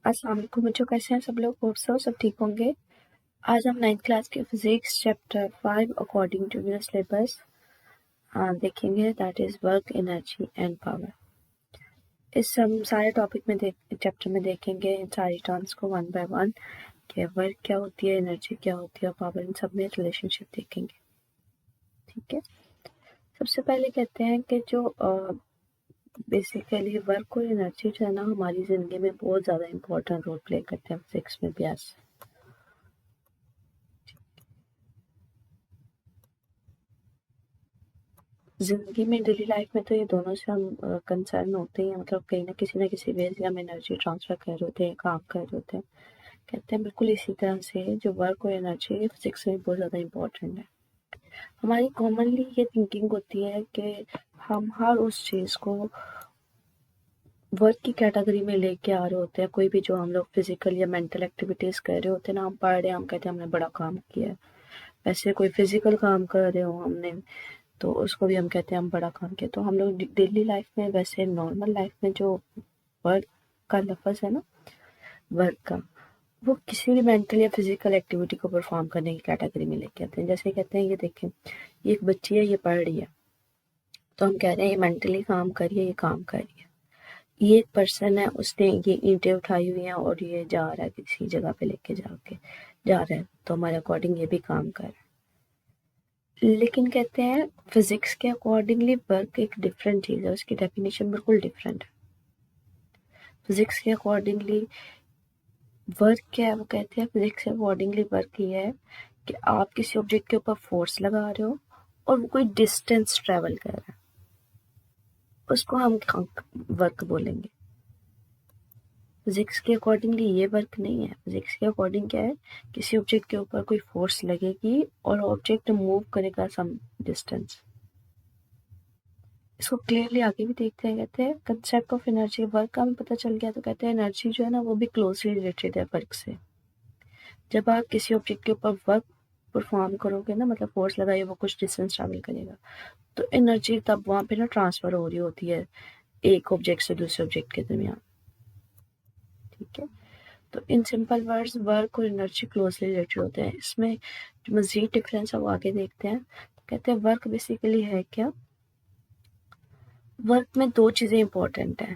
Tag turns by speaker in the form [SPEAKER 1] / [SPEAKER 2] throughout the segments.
[SPEAKER 1] अस्सलाम वालेकुम बच्चों, कैसे हैं सब लोग? होप सब ठीक होंगे। आज हम 9th क्लास के physics chapter 5 according to the syllabus देखेंगे, that is work, energy and power. इस हम सारे टॉपिक में चैप्टर में देखेंगे इन सारी टर्म्स को वन बाय वन, कि वर्क क्या होती है, एनर्जी क्या होती है, पावर, इन सब में रिलेशनशिप देखेंगे। ठीक है, सबसे पहले कहते हैं कि जो बेसिकली वर्क और एनर्जी जो है ना, हमारी ज़िंदगी में बहुत ज़्यादा इंपॉर्टेंट रोल प्ले करते हैं फिजिक्स में भी। आज ज़िंदगी में, डेली लाइफ में तो ये दोनों से हम कंसर्न होते ही हैं, मतलब कहीं ना किसी वे से हम एनर्जी ट्रांसफ़र कर रहे होते हैं, काम कर रहे होते हैं। कहते हैं बिल्कुल इसी तरह से जो वर्क और एनर्जी फिजिक्स में बहुत ज़्यादा इंपॉर्टेंट है। हमारी कॉमनली ये थिंकिंग होती है कि हम हर उस चीज़ को वर्क की कैटेगरी में लेके आ रहे होते हैं। कोई भी जो हम लोग फिजिकल या मेंटल एक्टिविटीज़ कर रहे होते हैं ना, हम पढ़ रहे हैं, हम कहते हैं हमने बड़ा काम किया है। वैसे कोई फिजिकल काम कर रहे हो हमने, तो उसको भी हम कहते हैं हम बड़ा काम किया। तो हम लोग डेली लाइफ में, वैसे नॉर्मल लाइफ में जो वर्क का लफ्ज़ है ना, वर्क का, वो किसी भी मेंटल या फिजिकल एक्टिविटी को परफॉर्म करने की कैटेगरी में लेके आते हैं। जैसे कहते हैं, ये देखें, ये एक बच्ची है, ये पढ़ रही है, तो हम कह रहे हैं ये मेंटली काम कर रही है, ये काम कर रही है। ये एक पर्सन है, उसने ये ईंटें उठाई हुई हैं और ये जा रहा है किसी जगह पे, लेके जा रहा है, तो हमारे अकॉर्डिंग ये भी काम कर रहा है। लेकिन कहते हैं फिजिक्स के अकॉर्डिंगली वर्क एक डिफरेंट चीज़ है, उसकी डेफिनेशन बिल्कुल डिफरेंट है। फिजिक्स के अकॉर्डिंगली वर्क क्या है, वो कहते हैं फिजिक्स के अकॉर्डिंगली वर्क ये है कि आप किसी ऑब्जेक्ट के ऊपर फोर्स लगा रहे हो और वो कोई डिस्टेंस ट्रेवल कर रहा है, उसको हम वर्क बोलेंगे। फिजिक्स के अकॉर्डिंगली ये वर्क नहीं है। फिजिक्स के अकॉर्डिंग क्या है, किसी ऑब्जेक्ट के ऊपर कोई फोर्स लगेगी और ऑब्जेक्ट मूव करेगा सम डिस्टेंस। इसको क्लियरली आगे भी देखते हैं। कहते हैं कंसेप्ट ऑफ एनर्जी, वर्क का हमें पता चल गया, तो कहते हैं एनर्जी जो है ना, वो भी क्लोजली रिलेटेड है वर्क से। जब आप किसी ऑब्जेक्ट के ऊपर वर्क परफॉर्म करोगे ना, मतलब फोर्स लगाइए, वो कुछ डिस्टेंस ट्रैवल करेगा, तो एनर्जी तब वहाँ पे ना ट्रांसफर हो रही होती है एक ऑब्जेक्ट से दूसरे ऑब्जेक्ट के दरमियान। ठीक है, तो इन सिंपल वर्ड्स वर्क और एनर्जी क्लोजली रिलेटेड होते हैं। इसमें जो मजीद डिफरेंस है वो आगे देखते हैं। तो कहते हैं वर्क बेसिकली है क्या, वर्क में दो चीज़ें इंपॉर्टेंट हैं,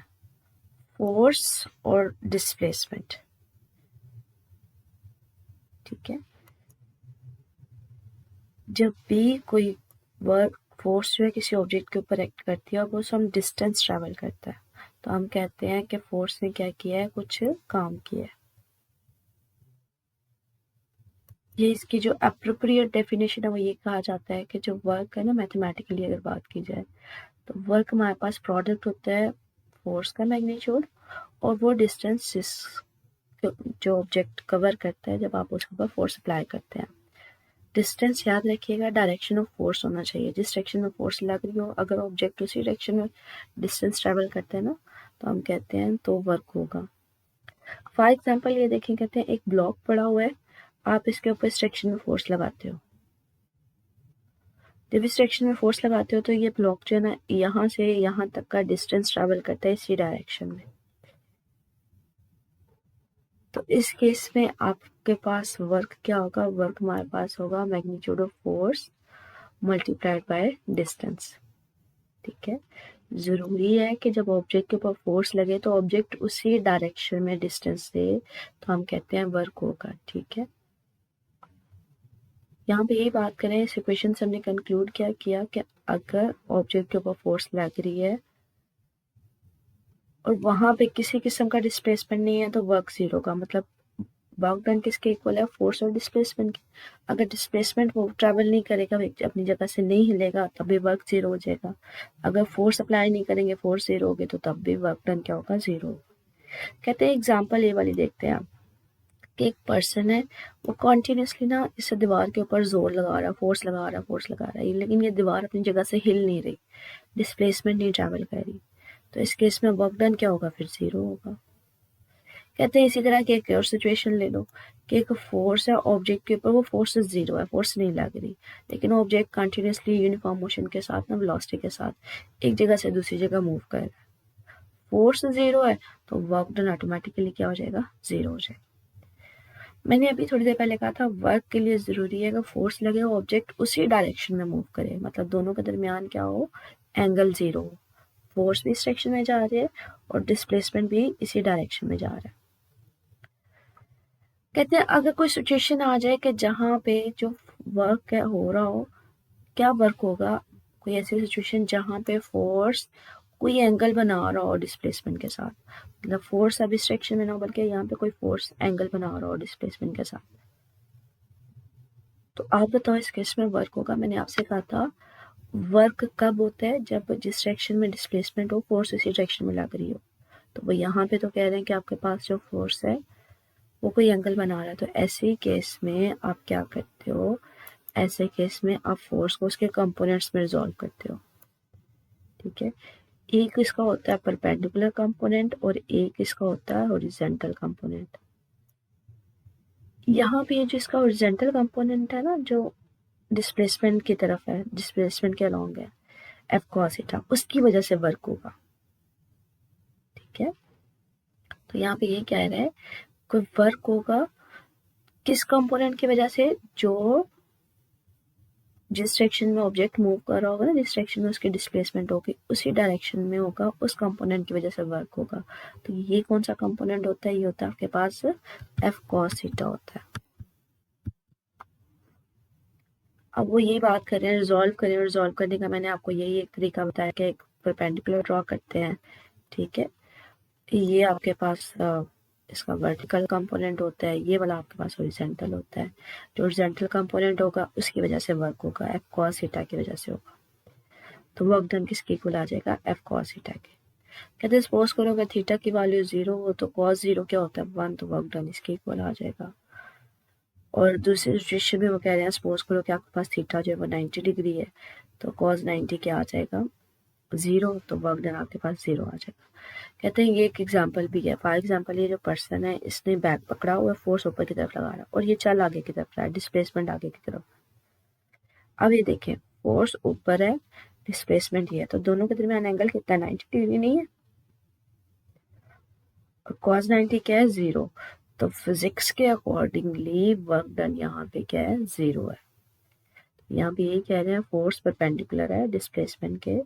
[SPEAKER 1] फोर्स और डिस्प्लेसमेंट। ठीक है, जब भी कोई वर्क फोर्स जो है किसी ऑब्जेक्ट के ऊपर एक्ट करती है और वो सम डिस्टेंस ट्रैवल करता है, तो हम कहते हैं कि फोर्स ने क्या किया है, कुछ काम किया है। ये इसकी जो अप्रोप्रिएट डेफिनेशन है वो ये कहा जाता है कि जो वर्क है ना, मैथमेटिकली अगर बात की जाए, तो वर्क हमारे पास प्रोडक्ट होता है फोर्स का मैग्नीट्यूड और वो डिस्टेंस जिस जो ऑब्जेक्ट कवर करता है जब आप उसके ऊपर फोर्स अप्लाई करते हैं। डिस्टेंस याद रखिएगा, डायरेक्शन ऑफ फोर्स होना चाहिए। जिस डायरेक्शन में फोर्स लग रही हो, अगर ऑब्जेक्ट उसी डायरेक्शन में डिस्टेंस ट्रेवल करते हैं ना, तो हम कहते हैं तो वर्क होगा। फॉर एग्जाम्पल ये देखें, कहते हैं एक ब्लॉक पड़ा हुआ है, आप इसके ऊपर इस डायरेक्शन में फोर्स लगाते हो। जब इस डायरेक्शन में फोर्स लगाते हो तो ये ब्लॉक जो है ना, यहाँ से यहाँ तक का डिस्टेंस ट्रैवल करता है इसी डायरेक्शन में। तो इस केस में आपके पास वर्क क्या होगा, वर्क हमारे पास होगा magnitude of force multiplied by distance. ठीक है, जरूरी है कि जब ऑब्जेक्ट के ऊपर फोर्स लगे तो ऑब्जेक्ट उसी डायरेक्शन में डिस्टेंस दे, तो हम कहते हैं वर्क होगा। ठीक है, यहाँ पे यही बात करें, इस इक्वेशन से हमने कंक्लूड क्या किया कि अगर ऑब्जेक्ट के ऊपर फोर्स लग रही है और वहां पे किसी किस्म का डिस्प्लेसमेंट नहीं है, तो वर्क जीरो का मतलब वर्क डन किसके इक्वल है, फोर्स और डिस्प्लेसमेंट के। अगर डिस्प्लेसमेंट वो ट्रैवल नहीं करेगा, अपनी जगह से नहीं हिलेगा, तब भी वर्क जीरो हो जाएगा। अगर फोर्स अप्लाई नहीं करेंगे, फोर्स जीरो होगी, तो तब भी वर्क डन क्या होगा, जीरो। कहते हैं एग्जाम्पल ये वाली देखते हैं आप, कि एक पर्सन है, वो कॉन्टिन्यूसली ना इस दीवार के ऊपर जोर लगा रहा है, फोर्स लगा रहा है, लेकिन ये दीवार अपनी जगह से हिल नहीं रही, डिस्प्लेसमेंट नहीं ट्रैवल कर रही, तो इस केस में वर्क डन क्या होगा, फिर जीरो होगा। कहते हैं इसी तरह की एक और सिचुएशन ले लो कि एक फोर्स है ऑब्जेक्ट के ऊपर, वो फोर्स जीरो है, फोर्स नहीं लग रही, लेकिन ऑब्जेक्ट कंटिन्यूसली यूनिफॉर्म मोशन के साथ ना, वेलोसिटी के साथ एक जगह से दूसरी जगह मूव कर रहा है। फोर्स 0 है तो वर्क डन ऑटोमेटिकली क्या हो जाएगा, 0 हो जाएगा। मैंने अभी थोड़ी देर पहले कहा था वर्क के लिए ज़रूरी है कि फोर्स लगे हो, ऑब्जेक्ट उसी डायरेक्शन में मूव करे, मतलब दोनों के दरमियान क्या हो, एंगल 0 हो। फोर्स भी इस डायरेक्शन में जा रही है और डिस्प्लेसमेंट भी इसी डायरेक्शन में जा रहा है। कहते हैं अगर कोई सिचुएशन आ जाए कि जहाँ पे जो वर्क हो रहा हो, क्या वर्क होगा, कोई ऐसी सिचुएशन जहाँ पे फोर्स कोई एंगल बना रहा हो डिस्प्लेसमेंट के साथ, मतलब फोर्स अब इस डायरेक्शन में ना हो बल्कि यहाँ पे कोई फोर्स एंगल बना रहा हो डिस्प्लेसमेंट के साथ, तो आप बताओ इस केस में वर्क होगा। मैंने आपसे कहा था वर्क कब होता है, जब जिस डायरेक्शन में डिस्प्लेसमेंट हो फोर्स इसी डायरेक्शन में लग रही हो। तो वो यहाँ पे तो कह रहे हैं कि आपके पास जो फोर्स है वो कोई एंगल बना रहा है, तो ऐसे केस में आप क्या करते हो, ऐसे केस में आप फोर्स को उसके कंपोनेंट्स में रिजॉल्व करते हो। ठीक है, एक इसका होता है परपेंडिकुलर कंपोनेंट और एक इसका होता है हॉरिजॉन्टल कंपोनेंट। यहाँ पे जो इसका हॉरिजॉन्टल कंपोनेंट है ना, जो डिस्प्लेसमेंट की तरफ है, डिस्प्लेसमेंट के अलोंग है, एफ कॉस थीटा, उसकी वजह से वर्क होगा। ठीक है, तो यहाँ पे ये कह रहा है कोई वर्क होगा किस कंपोनेंट की वजह से, जो जिस डायरेक्शन में ऑब्जेक्ट मूव कर रहा होगा ना, जिस डायरेक्शन में उसकी डिस्प्लेसमेंट होगी उसी डायरेक्शन में होगा, उस कंपोनेंट की वजह से वर्क होगा। तो ये कौन सा कंपोनेंट होता है, ये होता है आपके पास एफ कॉस थीटा होता है। अब वो यही बात कर रहे हैं रिजॉल्व करें, रिजॉल्व करने का मैंने आपको यही एक तरीका बताया कि एक परपेंडिकुलर ड्रॉ करते हैं। ठीक है, ये आपके पास इसका वर्टिकल कंपोनेंट होता है, ये वाला आपके पास हॉरिजॉन्टल होता है। जो हॉरिजॉन्टल कंपोनेंट होगा उसकी वजह से वर्क होगा, एफ कॉस थीटा की वजह से होगा। तो वर्क डन किसके इक्वल आ जाएगा, एफ कॉस थीटा के। कहते हैं सपोज करो अगर थीटा की वैल्यू 0 हो तो कॉस 0 क्या होता है, 1, तो वर्क डन इसके इक्वल आ जाएगा। और दूसरी सिचुएशन में वो कह रहे हैं सपोज करो कि आपके पास थीटा जो है वो 90 डिग्री है, तो कॉस 90 क्या आ जाएगा, 0, तो वर्क डन आपके पास 0 आ जाएगा। कहते हैं ये एक एग्जाम्पल भी है। फॉर एग्जाम्पल ये जो पर्सन है इसने बैग पकड़ा हुआ है, फोर्स ऊपर की तरफ लगा रहा है और ये चल आगे की तरफ रहा है, डिस्प्लेसमेंट आगे की तरफ। अब ये देखें फोर्स ऊपर है, डिस्प्लेसमेंट ये है, तो दोनों के दरमियान एंगल कितना, 90 डिग्री नहीं है, और cos 90 क्या है, 0। तो फिजिक्स के अकॉर्डिंगली वर्क डन यहाँ पे क्या है, 0 है। यहाँ पे यही कह रहे हैं फोर्स परपेंडिकुलर है डिस्प्लेसमेंट के।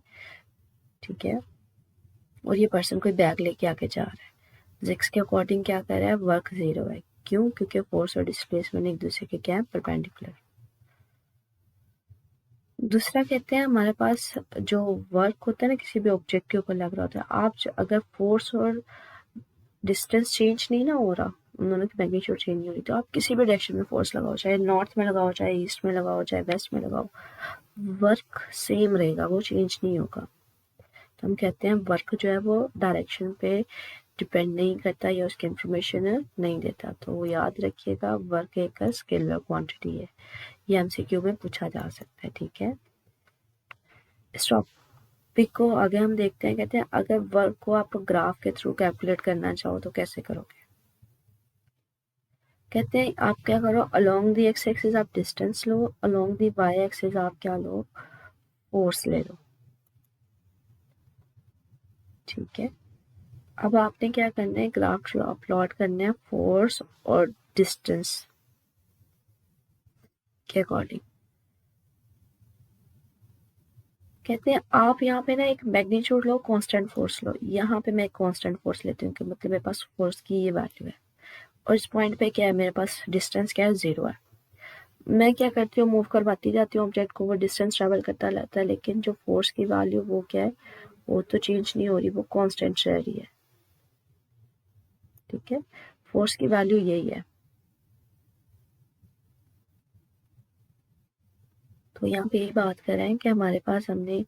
[SPEAKER 1] ठीक है, और ये पर्सन कोई बैग लेके आगे जा रहा है, फिजिक्स के अकॉर्डिंग क्या कर रहा है, वर्क 0 है। क्यों, क्योंकि फोर्स और डिस्प्लेसमेंट एक दूसरे के क्या है, परपेंडिकुलर। दूसरा कहते हैं हमारे पास जो वर्क होता है ना किसी भी ऑब्जेक्ट के ऊपर लग रहा होता है, आप अगर फोर्स और डिस्टेंस चेंज नहीं ना हो रहा, उन दोनों की मैग्नीट्यूड चेंज नहीं हो रही, तो आप किसी भी डायरेक्शन में फोर्स लगाओ, चाहे नॉर्थ में लगाओ, चाहे ईस्ट में लगाओ, चाहे वेस्ट में लगाओ, वर्क सेम रहेगा, वो चेंज नहीं होगा। तो हम कहते हैं वर्क जो है वो डायरेक्शन पे डिपेंड नहीं करता या उसकी इंफॉर्मेशन नहीं देता। तो वो याद रखिएगा वर्क एक स्केलर क्वांटिटी है, ये एमसीक्यू में पूछा जा सकता है। ठीक है, इस टॉपिक को आगे हम देखते हैं। कहते हैं अगर वर्क को आप ग्राफ के थ्रू कैलकुलेट करना चाहो तो कैसे करोगे। कहते हैं आप क्या करो, अलोंग दी एक्स एक्सिस आप डिस्टेंस लो, अलोंग दी वाई एक्सिस आप क्या लो, फोर्स ले लो। ठीक है, अब आपने क्या करना है, ग्राफ प्लॉट करना है फोर्स और डिस्टेंस के अकॉर्डिंग। कहते हैं आप यहाँ पे ना एक मैग्नीट्यूड लो, कांस्टेंट फोर्स लो। यहाँ पे मैं एक कांस्टेंट फोर्स लेती हूँ कि मतलब मेरे पास फोर्स की ये वैल्यू है और इस पॉइंट पे क्या है, मेरे पास डिस्टेंस क्या है, 0 है। मैं क्या करती हूँ, मूव करवाती जाती हूँ ऑब्जेक्ट को, वो डिस्टेंस ट्रेवल करता रहता है, लेकिन जो फोर्स की वैल्यू वो क्या है, वो तो चेंज नहीं हो रही, वो कांस्टेंट रह रही है। ठीक है, फोर्स की वैल्यू यही है। तो यहाँ पे यही बात कर रहे हैं कि हमारे पास हमने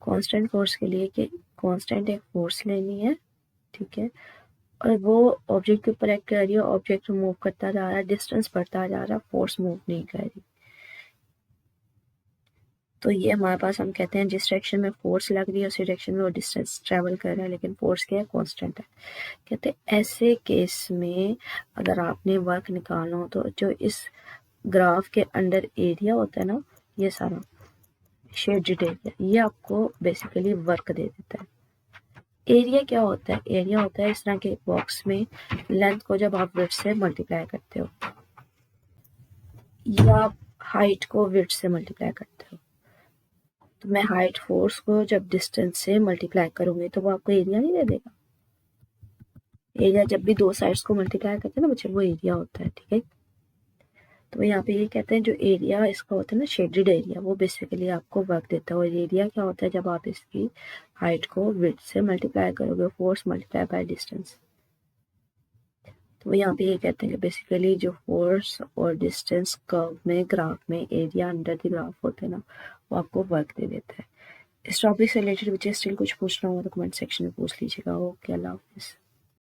[SPEAKER 1] कांस्टेंट फोर्स के लिए कि कांस्टेंट एक फोर्स लेनी है। ठीक है, और वो ऑब्जेक्ट के ऊपर एक्ट कर रही है, ऑब्जेक्ट मूव करता जा रहा है, डिस्टेंस बढ़ता जा रहा है, फोर्स मूव नहीं कर रही। तो ये हमारे पास हम कहते हैं जिस डायरेक्शन में फोर्स लग रही है उसी डायरेक्शन में वो डिस्टेंस ट्रेवल कर रहा है, लेकिन फोर्स क्या है, कांस्टेंट है। कहते हैं ऐसे केस में अगर आपने वर्क निकालना हो तो जो इस ग्राफ के अंडर एरिया होता है ना, ये सारा शेडेड एरिया, ये आपको बेसिकली वर्क दे देता है। एरिया क्या होता है? एरिया होता है इस तरह के बॉक्स में लेंथ को जब आप विड्थ से मल्टीप्लाई करते हो या हाइट को विड्थ से मल्टीप्लाई करते हो। तो मैं हाइट फोर्स को जब डिस्टेंस से मल्टीप्लाई करूंगी तो वो आपको एरिया नहीं दे देगा? एरिया जब भी दो साइड्स को मल्टीप्लाई करते हैं ना बच्चे, वो एरिया होता है, ठीक है। तो यहाँ पे ये कहते हैं जो एरिया इसका होता है ना शेडेड एरिया, वो बेसिकली आपको वर्क देता है। और एरिया क्या होता है? जब आप इसकी हाइट को विड्थ से मल्टीप्लाई करोगे, फोर्स मल्टीप्लाई बाय डिस्टेंस। तो यहाँ पे ये कहते हैं कि बेसिकली जो फोर्स और डिस्टेंस कर्व में ग्राफ में एरिया अंडर द ग्राफ होते हैं ना, वो आपको वर्क दे देता है। इस टॉपिक से रिलेटेड बच्चे स्टिल कुछ पूछना होगा तो कमेंट सेक्शन में पूछ लीजिएगा। ओके, अल्लाह हाफिज़।